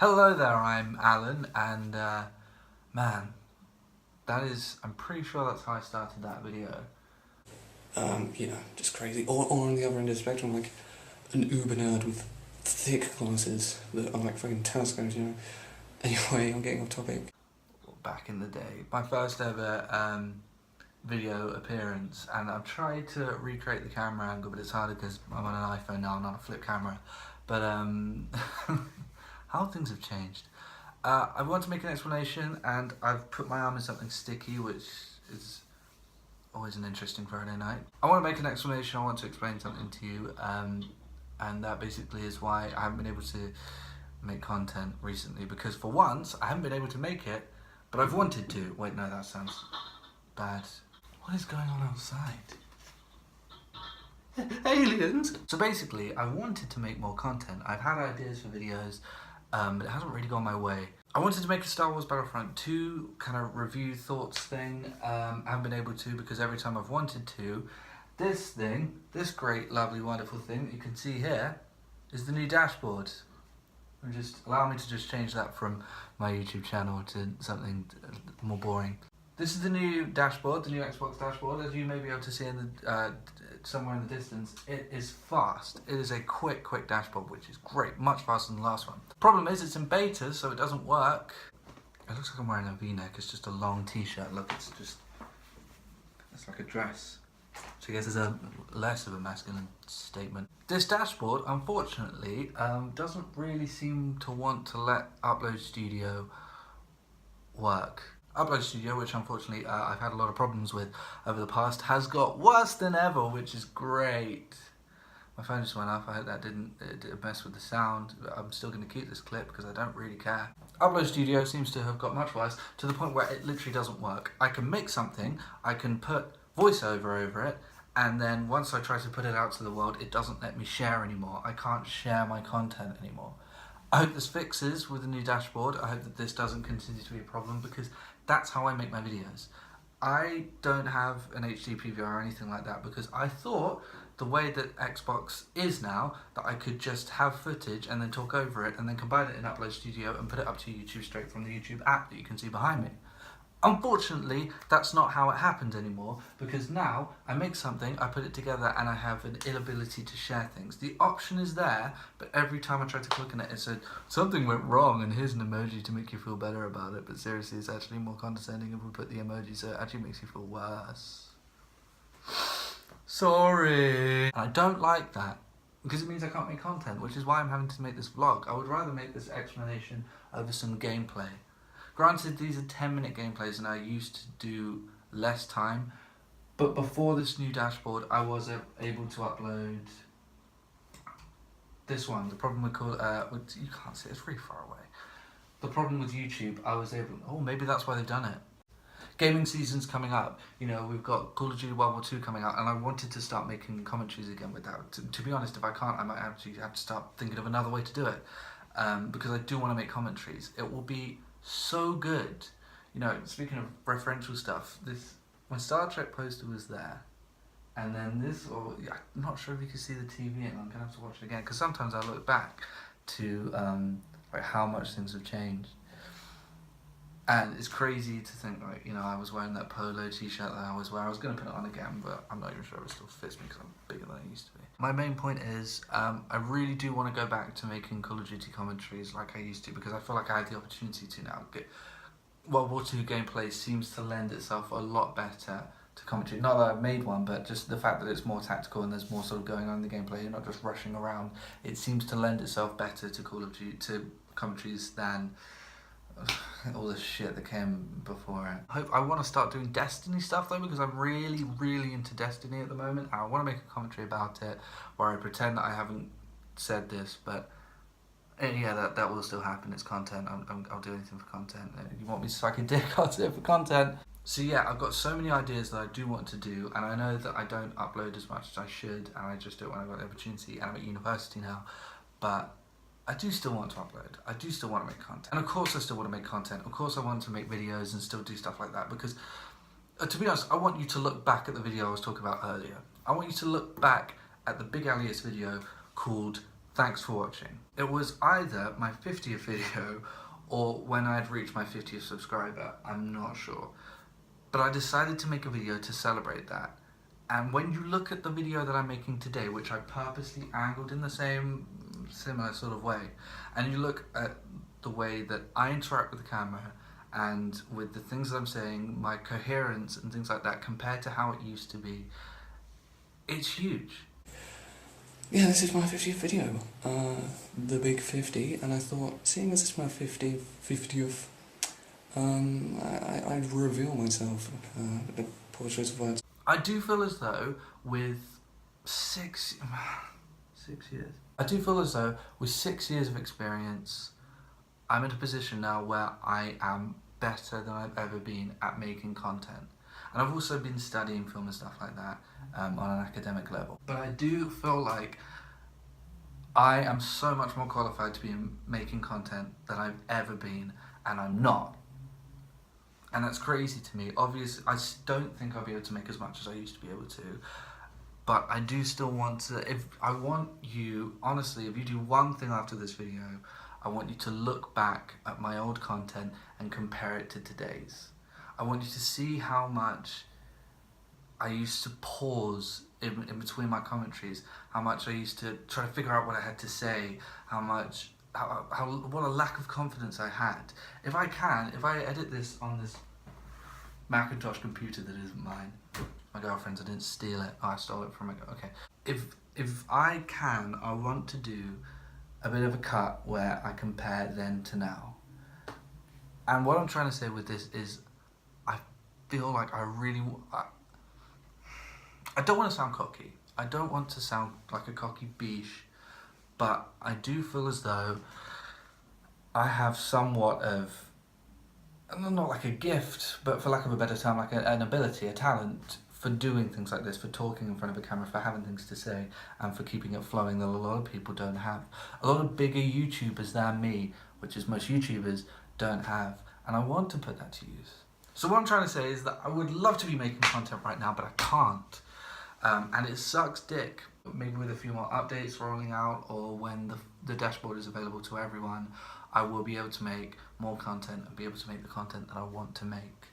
Hello there, I'm Alan, and man, I'm pretty sure that's how I started that video. Just crazy. Or on the other end of the spectrum, like an uber nerd with thick glasses that are like fucking telescopes, Anyway, I'm getting off topic. Back in the day, my first ever video appearance, and I've tried to recreate the camera angle, but it's harder because I'm on an iPhone now, not a flip camera. But how things have changed. I want to make an explanation, and I've put my arm in something sticky, which is always an interesting Friday night. I want to make an explanation, I want to explain something to you, and that basically is why I haven't been able to make content recently, because for once, I haven't been able to make it, but I've wanted to. Wait, no, that sounds bad. What is going on outside? Aliens! So basically, I wanted to make more content. I've had ideas for videos, but it hasn't really gone my way. I wanted to make a Star Wars Battlefront 2 kind of review thoughts thing. I haven't been able to because every time I've wanted to, this great, lovely, wonderful thing that you can see here is the new dashboard. And just allow me to just change that from my YouTube channel to something more boring. This is the new dashboard, the new Xbox dashboard, as you may be able to see in the somewhere in the distance. It is fast. It is a quick dashboard, which is great, much faster than the last one. Problem is, it's in beta, so it doesn't work. It looks like I'm wearing a V-neck. It's just a long T-shirt. Look, it's like a dress. So I guess it's a less of a masculine statement. This dashboard, unfortunately, doesn't really seem to want to let Upload Studio work. Upload Studio, which unfortunately I've had a lot of problems with over the past, has got worse than ever, which is great. My phone just went off. I hope that didn't mess with the sound. I'm still going to keep this clip because I don't really care. Upload Studio seems to have got much worse, to the point where it literally doesn't work. I can make something, I can put voiceover over it, and then once I try to put it out to the world, it doesn't let me share anymore. I can't share my content anymore. I hope this fixes with the new dashboard. I hope that this doesn't continue to be a problem, because that's how I make my videos. I don't have an HD PVR or anything like that, because I thought the way that Xbox is now, that I could just have footage and then talk over it and then combine it in Upload Studio and put it up to YouTube straight from the YouTube app that you can see behind me. Unfortunately, that's not how it happens anymore, because now I make something, I put it together, and I have an inability to share things. The option is there, but every time I try to click on it, it said, something went wrong and here's an emoji to make you feel better about it. But seriously, it's actually more condescending if we put the emoji, so it actually makes you feel worse. Sorry. And I don't like that, because it means I can't make content, which is why I'm having to make this vlog. I would rather make this explanation over some gameplay. Granted, these are 10-minute gameplays and I used to do less time, but before this new dashboard, I was able to upload this one. The problem with you can't see, it's really far away. The problem with YouTube, I was able, maybe that's why they've done it. Gaming season's coming up. We've got Call of Duty World War II coming out, and I wanted to start making commentaries again with that. To be honest, if I can't, I might actually have to start thinking of another way to do it, because I do want to make commentaries. It will be so good. Speaking of referential stuff, my Star Trek poster was there, and then I'm not sure if you can see the TV, and I'm gonna have to watch it again, because sometimes I look back to how much things have changed, and it's crazy to think I was wearing that polo t-shirt that I always wear. I was gonna put it on again, but I'm not even sure it still fits me because I'm bigger than I used to be. My main point is, I really do want to go back to making Call of Duty commentaries like I used to, because I feel like I have the opportunity to now. World War II gameplay seems to lend itself a lot better to commentary. Not that I've made one, but just the fact that it's more tactical and there's more sort of going on in the gameplay, you're not just rushing around. It seems to lend itself better to Call of Duty, to commentaries, than all the shit that came before it. I want to start doing Destiny stuff though, because I'm really into Destiny at the moment. I want to make a commentary about it where I pretend that I haven't said this, but yeah, that will still happen. It's content. I'll do anything for content. If you want me to suck a dick, I'll do it for content. So yeah, I've got so many ideas that I do want to do, and I know that I don't upload as much as I should, and I just do it when I've got the opportunity, and I'm at university now, but I do still want to upload. I do still want to make content. And of course I still want to make content. Of course I want to make videos and still do stuff like that, because to be honest, I want you to look back at the video I was talking about earlier. I want you to look back at the Big Alias video called thanks for watching. It was either my 50th video or when I'd reached my 50th subscriber, I'm not sure. But I decided to make a video to celebrate that. And when you look at the video that I'm making today, which I purposely angled in the similar sort of way, and you look at the way that I interact with the camera and with the things that I'm saying, my coherence and things like that, compared to how it used to be, it's huge. Yeah, this is my 50th video, the big 50, and I thought, seeing as it's my 50th, I'd reveal myself, the poor choice of words. I do feel as though with 6 years, I do feel as though with 6 years of experience, I'm in a position now where I am better than I've ever been at making content. And I've also been studying film and stuff like that on an academic level. But I do feel like I am so much more qualified to be making content than I've ever been, and I'm not. And that's crazy to me. Obviously, I don't think I'll be able to make as much as I used to be able to. But I do still want to, honestly, if you do one thing after this video, I want you to look back at my old content and compare it to today's. I want you to see how much I used to pause in between my commentaries, how much I used to try to figure out what I had to say, what a lack of confidence I had. If I edit this on this Macintosh computer that isn't mine, my girlfriend's, I didn't steal it, I stole it from her, okay. If I can, I want to do a bit of a cut where I compare then to now. And what I'm trying to say with this is, I feel like I don't want to sound cocky. I don't want to sound like a cocky biche, but I do feel as though I have somewhat of, not like a gift, but for lack of a better term, like an ability, a talent for doing things like this, for talking in front of a camera, for having things to say, and for keeping it flowing that a lot of people don't have. A lot of bigger YouTubers than me, which is most YouTubers, don't have, and I want to put that to use. So what I'm trying to say is that I would love to be making content right now, but I can't. And it sucks dick. Maybe with a few more updates rolling out, or when the dashboard is available to everyone, I will be able to make more content and be able to make the content that I want to make.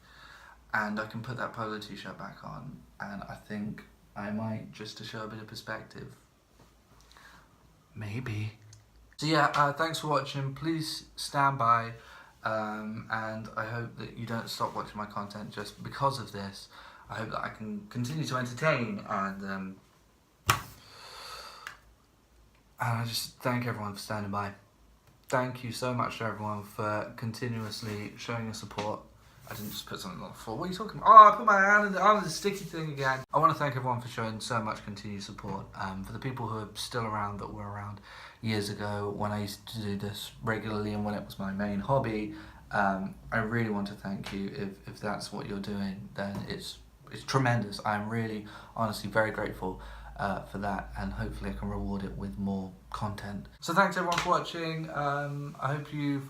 And I can put that polo t-shirt back on, and I think I might, just to show a bit of perspective. Maybe. So yeah, thanks for watching. Please stand by, and I hope that you don't stop watching my content just because of this. I hope that I can continue to entertain, and I just thank everyone for standing by. Thank you so much to everyone for continuously showing your support. I didn't just put something on the floor. What are you talking about? Oh, I put my hand on the sticky thing again. I want to thank everyone for showing so much continued support. For the people who are still around, that were around years ago when I used to do this regularly and when it was my main hobby, I really want to thank you. If that's what you're doing, then it's tremendous. I'm really, honestly, very grateful for that, and hopefully I can reward it with more content. So thanks everyone for watching. I hope you've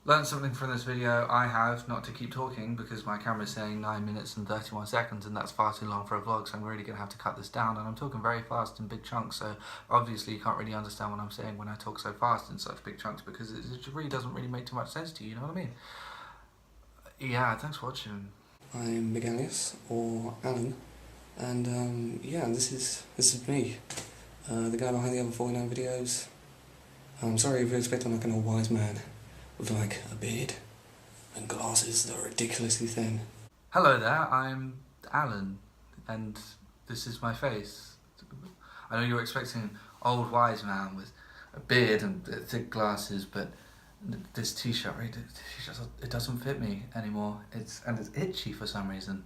learned something from this video. I have, not to keep talking because my camera's saying 9 minutes and 31 seconds and that's far too long for a vlog, so I'm really going to have to cut this down, and I'm talking very fast in big chunks, so obviously you can't really understand what I'm saying when I talk so fast in such big chunks, because it really doesn't really make too much sense to you, you know what I mean? Yeah, thanks for watching. I'm Big Alias, or Alan, and yeah, this is me, the guy behind the other 49 videos. I'm sorry if you're expecting like an old wise man with like a beard and glasses that are ridiculously thin. Hello there, I'm Alan, and this is my face. I know you're expecting an old wise man with a beard and thick glasses, but this t-shirt, it doesn't fit me anymore. It's itchy for some reason.